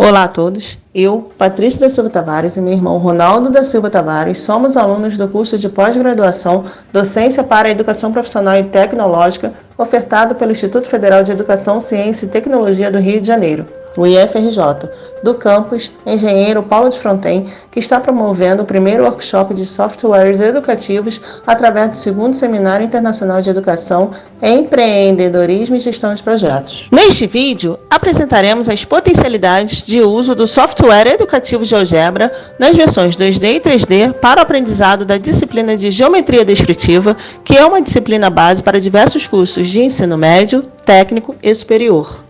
Olá a todos, eu, Patrícia da Silva Tavares e meu irmão Ronaldo da Silva Tavares somos alunos do curso de pós-graduação Docência para a Educação Profissional e Tecnológica ofertado pelo Instituto Federal de Educação, Ciência e Tecnologia do Rio de Janeiro, o IFRJ, do campus Engenheiro Paulo de Fronten, que está promovendo o primeiro workshop de softwares educativos através do segundo Seminário Internacional de Educação, Empreendedorismo e Gestão de Projetos. Neste vídeo, apresentaremos as potencialidades de uso do software educativo GeoGebra nas versões 2D e 3D para o aprendizado da disciplina de Geometria Descritiva, que é uma disciplina base para diversos cursos de ensino médio, técnico e superior.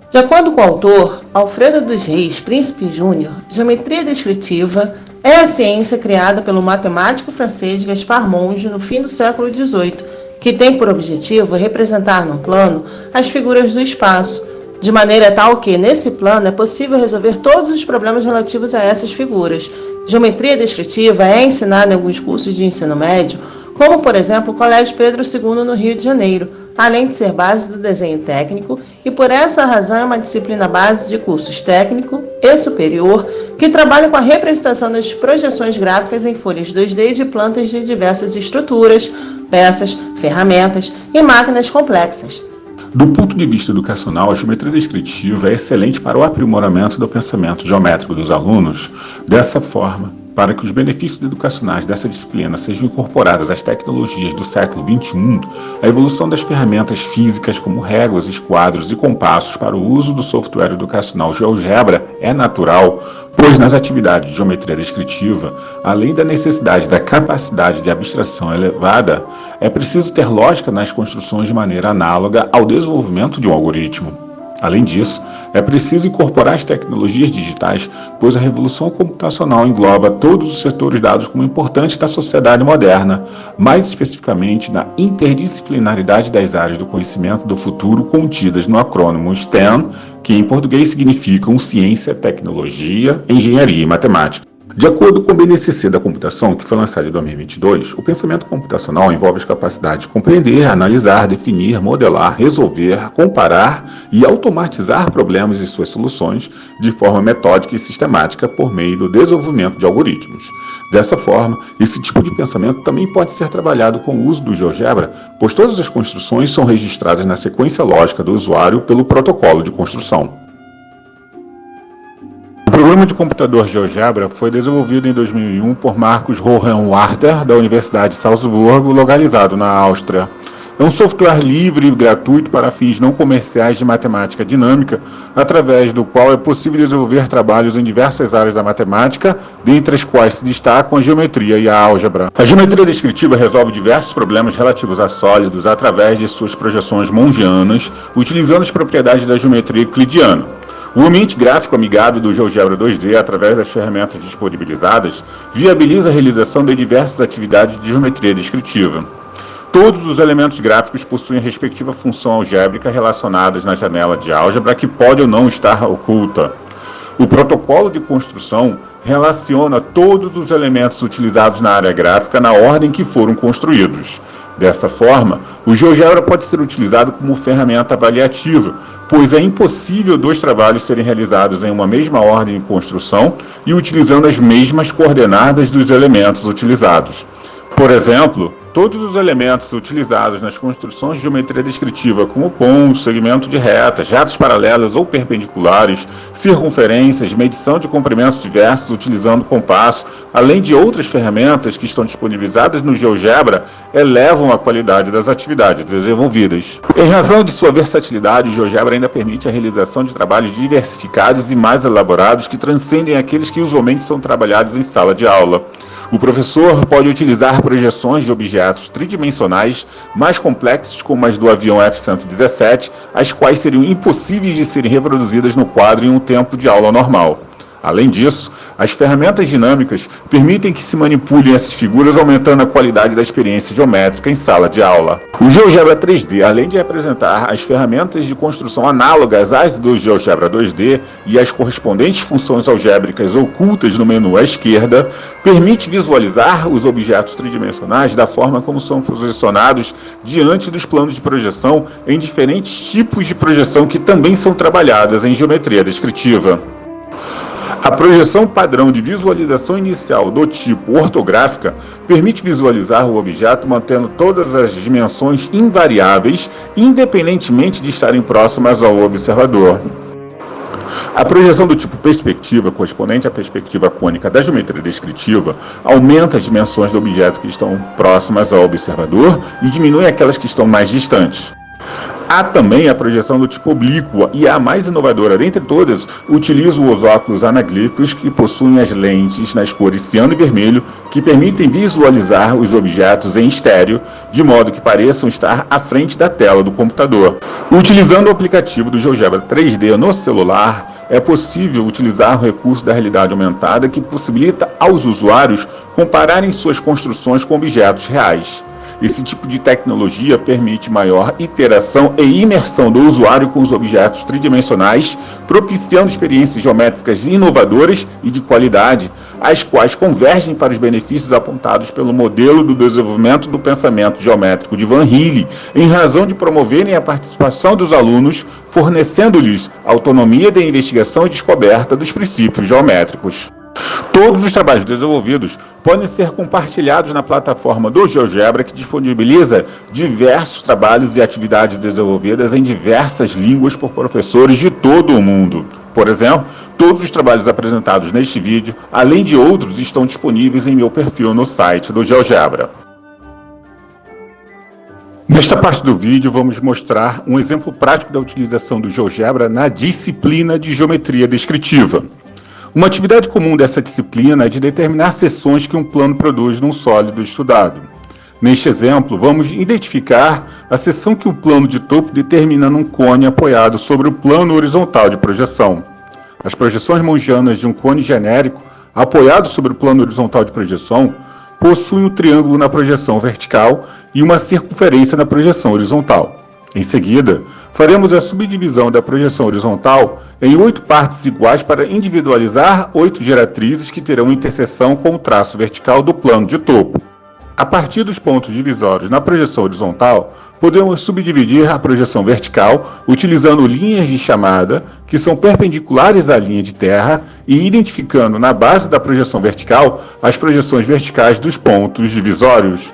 De acordo com o autor, Alfredo dos Reis Príncipe Júnior, geometria descritiva é a ciência criada pelo matemático francês Gaspard Monge no fim do século XVIII, que tem por objetivo representar no plano as figuras do espaço, de maneira tal que, nesse plano, é possível resolver todos os problemas relativos a essas figuras. Geometria descritiva é ensinada em alguns cursos de ensino médio, como, por exemplo, o Colégio Pedro II no Rio de Janeiro, além de ser base do desenho técnico, e por essa razão é uma disciplina base de cursos técnico e superior que trabalha com a representação das projeções gráficas em folhas 2D de plantas de diversas estruturas, peças, ferramentas e máquinas complexas. Do ponto de vista educacional, a geometria descritiva é excelente para o aprimoramento do pensamento geométrico dos alunos. Dessa forma, para que os benefícios educacionais dessa disciplina sejam incorporados às tecnologias do século XXI, a evolução das ferramentas físicas como réguas, esquadros e compassos para o uso do software educacional GeoGebra é natural, pois nas atividades de geometria descritiva, além da necessidade da capacidade de abstração elevada, é preciso ter lógica nas construções de maneira análoga ao desenvolvimento de um algoritmo. Além disso, é preciso incorporar as tecnologias digitais, pois a revolução computacional engloba todos os setores dados como importantes da sociedade moderna, mais especificamente na interdisciplinaridade das áreas do conhecimento do futuro contidas no acrônimo STEM, que em português significam ciência, tecnologia, engenharia e matemática. De acordo com o BNCC da computação, que foi lançado em 2022, o pensamento computacional envolve as capacidades de compreender, analisar, definir, modelar, resolver, comparar e automatizar problemas e suas soluções de forma metódica e sistemática por meio do desenvolvimento de algoritmos. Dessa forma, esse tipo de pensamento também pode ser trabalhado com o uso do GeoGebra, pois todas as construções são registradas na sequência lógica do usuário pelo protocolo de construção. O programa de computador GeoGebra foi desenvolvido em 2001 por Markus Hohenwarter, da Universidade de Salzburgo, localizado na Áustria. É um software livre e gratuito para fins não comerciais de matemática dinâmica, através do qual é possível desenvolver trabalhos em diversas áreas da matemática, dentre as quais se destacam a geometria e a álgebra. A geometria descritiva resolve diversos problemas relativos a sólidos através de suas projeções mongianas, utilizando as propriedades da geometria euclidiana. O ambiente gráfico amigável do GeoGebra 2D, através das ferramentas disponibilizadas, viabiliza a realização de diversas atividades de geometria descritiva. Todos os elementos gráficos possuem a respectiva função algébrica relacionadas na janela de álgebra, que pode ou não estar oculta. O protocolo de construção relaciona todos os elementos utilizados na área gráfica na ordem que foram construídos. Dessa forma, o GeoGebra pode ser utilizado como ferramenta avaliativa, pois é impossível dois trabalhos serem realizados em uma mesma ordem de construção e utilizando as mesmas coordenadas dos elementos utilizados. Por exemplo, todos os elementos utilizados nas construções de geometria descritiva, como pontos, segmento de retas, retas paralelas ou perpendiculares, circunferências, medição de comprimentos diversos utilizando compasso, além de outras ferramentas que estão disponibilizadas no GeoGebra, elevam a qualidade das atividades desenvolvidas. Em razão de sua versatilidade, o GeoGebra ainda permite a realização de trabalhos diversificados e mais elaborados que transcendem aqueles que usualmente são trabalhados em sala de aula. O professor pode utilizar projeções de objetos tridimensionais mais complexos, como as do avião F-117, as quais seriam impossíveis de serem reproduzidas no quadro em um tempo de aula normal. Além disso, as ferramentas dinâmicas permitem que se manipulem essas figuras, aumentando a qualidade da experiência geométrica em sala de aula. O GeoGebra 3D, além de apresentar as ferramentas de construção análogas às do GeoGebra 2D e as correspondentes funções algébricas ocultas no menu à esquerda, permite visualizar os objetos tridimensionais da forma como são posicionados diante dos planos de projeção em diferentes tipos de projeção que também são trabalhadas em geometria descritiva. A projeção padrão de visualização inicial do tipo ortográfica permite visualizar o objeto mantendo todas as dimensões invariáveis, independentemente de estarem próximas ao observador. A projeção do tipo perspectiva, correspondente à perspectiva cônica da geometria descritiva, aumenta as dimensões do objeto que estão próximas ao observador e diminui aquelas que estão mais distantes. Há também a projeção do tipo oblíqua, e a mais inovadora dentre todas utiliza os óculos anaglípticos que possuem as lentes nas cores ciano e vermelho, que permitem visualizar os objetos em estéreo, de modo que pareçam estar à frente da tela do computador. Utilizando o aplicativo do GeoGebra 3D no celular, é possível utilizar o recurso da realidade aumentada, que possibilita aos usuários compararem suas construções com objetos reais. Esse tipo de tecnologia permite maior interação e imersão do usuário com os objetos tridimensionais, propiciando experiências geométricas inovadoras e de qualidade, as quais convergem para os benefícios apontados pelo modelo do desenvolvimento do pensamento geométrico de Van Hille, em razão de promoverem a participação dos alunos, fornecendo-lhes autonomia de investigação e descoberta dos princípios geométricos. Todos os trabalhos desenvolvidos podem ser compartilhados na plataforma do GeoGebra, que disponibiliza diversos trabalhos e atividades desenvolvidas em diversas línguas por professores de todo o mundo. Por exemplo, todos os trabalhos apresentados neste vídeo, além de outros, estão disponíveis em meu perfil no site do GeoGebra. Nesta parte do vídeo, vamos mostrar um exemplo prático da utilização do GeoGebra na disciplina de Geometria Descritiva. Uma atividade comum dessa disciplina é de determinar seções que um plano produz num sólido estudado. Neste exemplo, vamos identificar a seção que o plano de topo determina num cone apoiado sobre o plano horizontal de projeção. As projeções mongianas de um cone genérico, apoiado sobre o plano horizontal de projeção, possuem um triângulo na projeção vertical e uma circunferência na projeção horizontal. Em seguida, faremos a subdivisão da projeção horizontal em 8 partes iguais para individualizar 8 geratrizes que terão interseção com o traço vertical do plano de topo. A partir dos pontos divisórios na projeção horizontal, podemos subdividir a projeção vertical utilizando linhas de chamada que são perpendiculares à linha de terra e identificando na base da projeção vertical as projeções verticais dos pontos divisórios.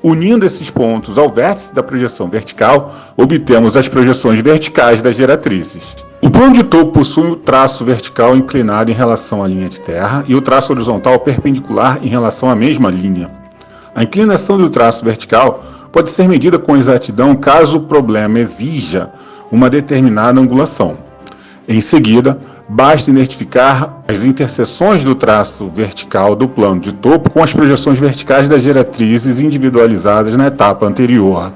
Unindo esses pontos ao vértice da projeção vertical, obtemos as projeções verticais das geratrizes. O plano de topo possui o traço vertical inclinado em relação à linha de terra e o traço horizontal perpendicular em relação à mesma linha. A inclinação do traço vertical pode ser medida com exatidão caso o problema exija uma determinada angulação. Em seguida, basta identificar as interseções do traço vertical do plano de topo com as projeções verticais das geratrizes individualizadas na etapa anterior.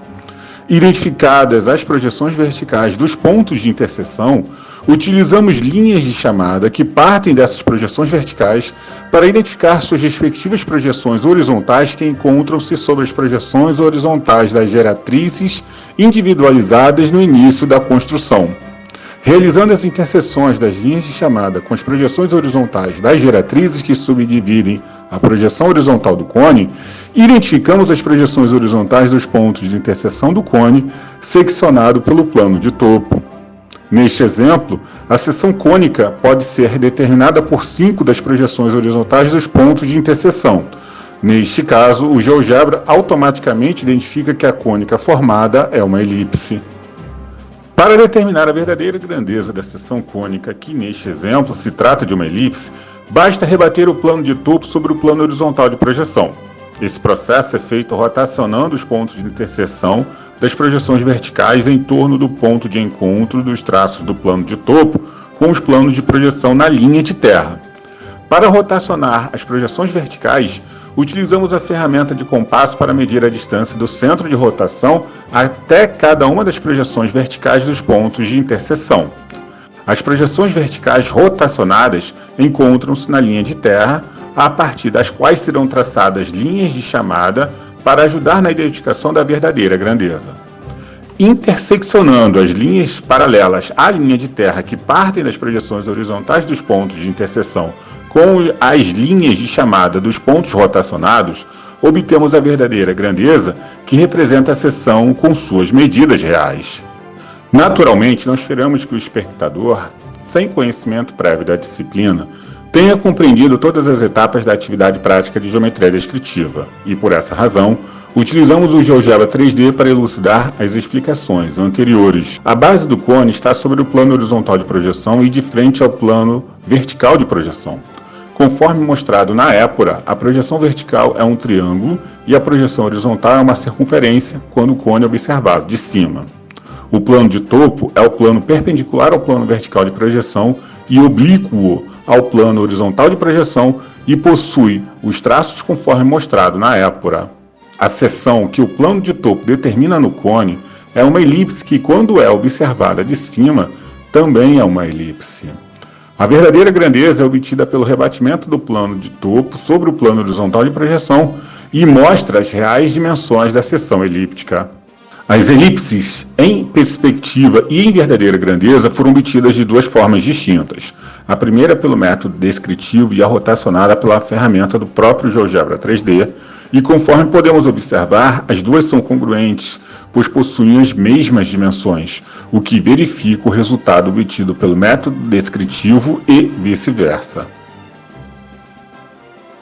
Identificadas as projeções verticais dos pontos de interseção, utilizamos linhas de chamada que partem dessas projeções verticais para identificar suas respectivas projeções horizontais que encontram-se sobre as projeções horizontais das geratrizes individualizadas no início da construção. Realizando as interseções das linhas de chamada com as projeções horizontais das geratrizes que subdividem a projeção horizontal do cone, identificamos as projeções horizontais dos pontos de interseção do cone seccionado pelo plano de topo. Neste exemplo, a seção cônica pode ser determinada por 5 das projeções horizontais dos pontos de interseção. Neste caso, o GeoGebra automaticamente identifica que a cônica formada é uma elipse. Para determinar a verdadeira grandeza da seção cônica, que neste exemplo se trata de uma elipse, basta rebater o plano de topo sobre o plano horizontal de projeção. Esse processo é feito rotacionando os pontos de interseção das projeções verticais em torno do ponto de encontro dos traços do plano de topo com os planos de projeção na linha de terra. Para rotacionar as projeções verticais, utilizamos a ferramenta de compasso para medir a distância do centro de rotação até cada uma das projeções verticais dos pontos de interseção. As projeções verticais rotacionadas encontram-se na linha de terra, a partir das quais serão traçadas linhas de chamada para ajudar na identificação da verdadeira grandeza. Interseccionando as linhas paralelas à linha de terra que partem das projeções horizontais dos pontos de interseção com as linhas de chamada dos pontos rotacionados, obtemos a verdadeira grandeza, que representa a seção com suas medidas reais. Naturalmente, não esperamos que o espectador, sem conhecimento prévio da disciplina, tenha compreendido todas as etapas da atividade prática de geometria descritiva, e por essa razão, utilizamos o GeoGebra 3D para elucidar as explicações anteriores. A base do cone está sobre o plano horizontal de projeção e de frente ao plano vertical de projeção. Conforme mostrado na épora, a projeção vertical é um triângulo e a projeção horizontal é uma circunferência quando o cone é observado de cima. O plano de topo é o plano perpendicular ao plano vertical de projeção e oblíquo ao plano horizontal de projeção e possui os traços conforme mostrado na épora. A seção que o plano de topo determina no cone é uma elipse que, quando é observada de cima, também é uma elipse. A verdadeira grandeza é obtida pelo rebatimento do plano de topo sobre o plano horizontal de projeção e mostra as reais dimensões da seção elíptica. As elipses em perspectiva e em verdadeira grandeza foram obtidas de duas formas distintas. A primeira pelo método descritivo e a rotacionada pela ferramenta do próprio GeoGebra 3D, e conforme podemos observar, as duas são congruentes, pois possuem as mesmas dimensões, o que verifica o resultado obtido pelo método descritivo e vice-versa.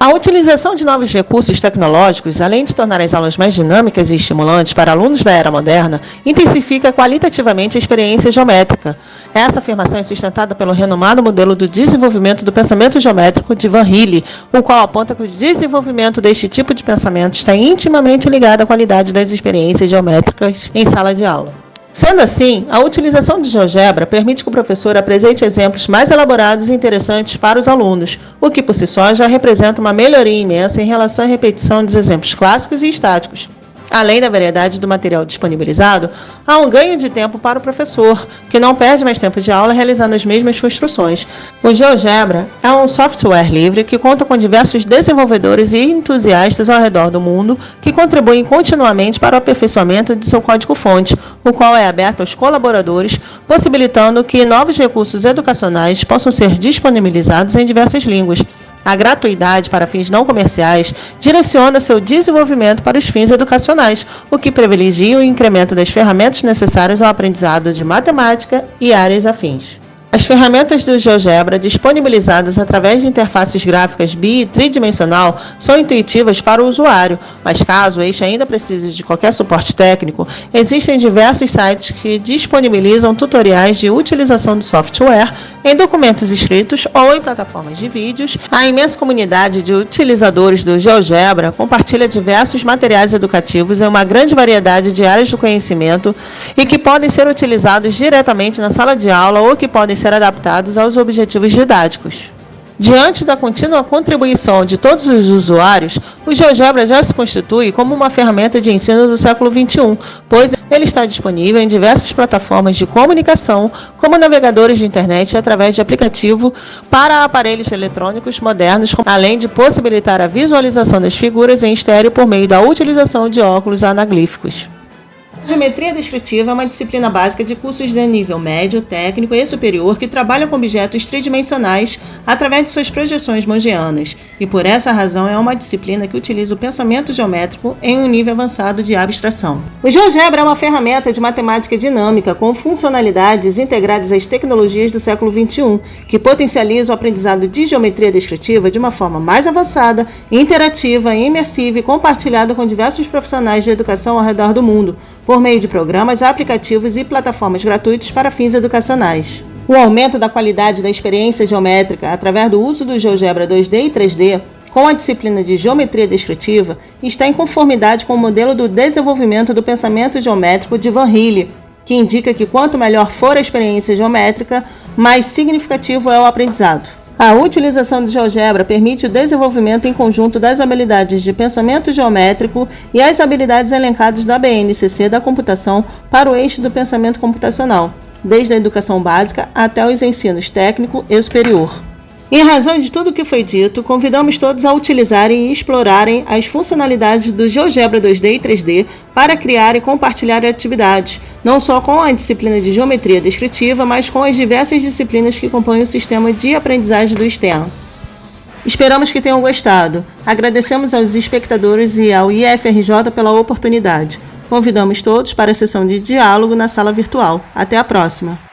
A utilização de novos recursos tecnológicos, além de tornar as aulas mais dinâmicas e estimulantes para alunos da era moderna, intensifica qualitativamente a experiência geométrica. Essa afirmação é sustentada pelo renomado modelo do desenvolvimento do pensamento geométrico de Van Hille, o qual aponta que o desenvolvimento deste tipo de pensamento está intimamente ligado à qualidade das experiências geométricas em sala de aula. Sendo assim, a utilização do GeoGebra permite que o professor apresente exemplos mais elaborados e interessantes para os alunos, o que por si só já representa uma melhoria imensa em relação à repetição dos exemplos clássicos e estáticos. Além da variedade do material disponibilizado, há um ganho de tempo para o professor, que não perde mais tempo de aula realizando as mesmas construções. O GeoGebra é um software livre que conta com diversos desenvolvedores e entusiastas ao redor do mundo que contribuem continuamente para o aperfeiçoamento de seu código-fonte, o qual é aberto aos colaboradores, possibilitando que novos recursos educacionais possam ser disponibilizados em diversas línguas. A gratuidade para fins não comerciais direciona seu desenvolvimento para os fins educacionais, o que privilegia o incremento das ferramentas necessárias ao aprendizado de matemática e áreas afins. As ferramentas do GeoGebra, disponibilizadas através de interfaces gráficas bi e tridimensional, são intuitivas para o usuário, mas caso este ainda precise de qualquer suporte técnico, existem diversos sites que disponibilizam tutoriais de utilização do software em documentos escritos ou em plataformas de vídeos. A imensa comunidade de utilizadores do GeoGebra compartilha diversos materiais educativos em uma grande variedade de áreas do conhecimento e que podem ser utilizados diretamente na sala de aula ou que podem ser adaptados aos objetivos didáticos. Diante da contínua contribuição de todos os usuários, o GeoGebra já se constitui como uma ferramenta de ensino do século XXI, pois ele está disponível em diversas plataformas de comunicação, como navegadores de internet e através de aplicativo para aparelhos eletrônicos modernos, além de possibilitar a visualização das figuras em estéreo por meio da utilização de óculos anaglíficos. A geometria descritiva é uma disciplina básica de cursos de nível médio, técnico e superior que trabalha com objetos tridimensionais através de suas projeções mongianas, e por essa razão é uma disciplina que utiliza o pensamento geométrico em um nível avançado de abstração. O GeoGebra é uma ferramenta de matemática dinâmica com funcionalidades integradas às tecnologias do século XXI, que potencializa o aprendizado de geometria descritiva de uma forma mais avançada, interativa, imersiva e compartilhada com diversos profissionais de educação ao redor do mundo, por meio de programas, aplicativos e plataformas gratuitos para fins educacionais. O aumento da qualidade da experiência geométrica através do uso do GeoGebra 2D e 3D com a disciplina de geometria descritiva está em conformidade com o modelo do desenvolvimento do pensamento geométrico de Van Hille, que indica que quanto melhor for a experiência geométrica, mais significativo é o aprendizado. A utilização do GeoGebra permite o desenvolvimento em conjunto das habilidades de pensamento geométrico e as habilidades elencadas da BNCC da computação para o eixo do pensamento computacional. desde a educação básica até os ensinos técnico e superior. Em razão de tudo o que foi dito, convidamos todos a utilizarem e explorarem as funcionalidades do GeoGebra 2D e 3D para criar e compartilhar atividades, não só com a disciplina de Geometria Descritiva, mas com as diversas disciplinas que compõem o sistema de aprendizagem do externo. Esperamos que tenham gostado. Agradecemos aos espectadores e ao IFRJ pela oportunidade. Convidamos todos para a sessão de diálogo na sala virtual. Até a próxima!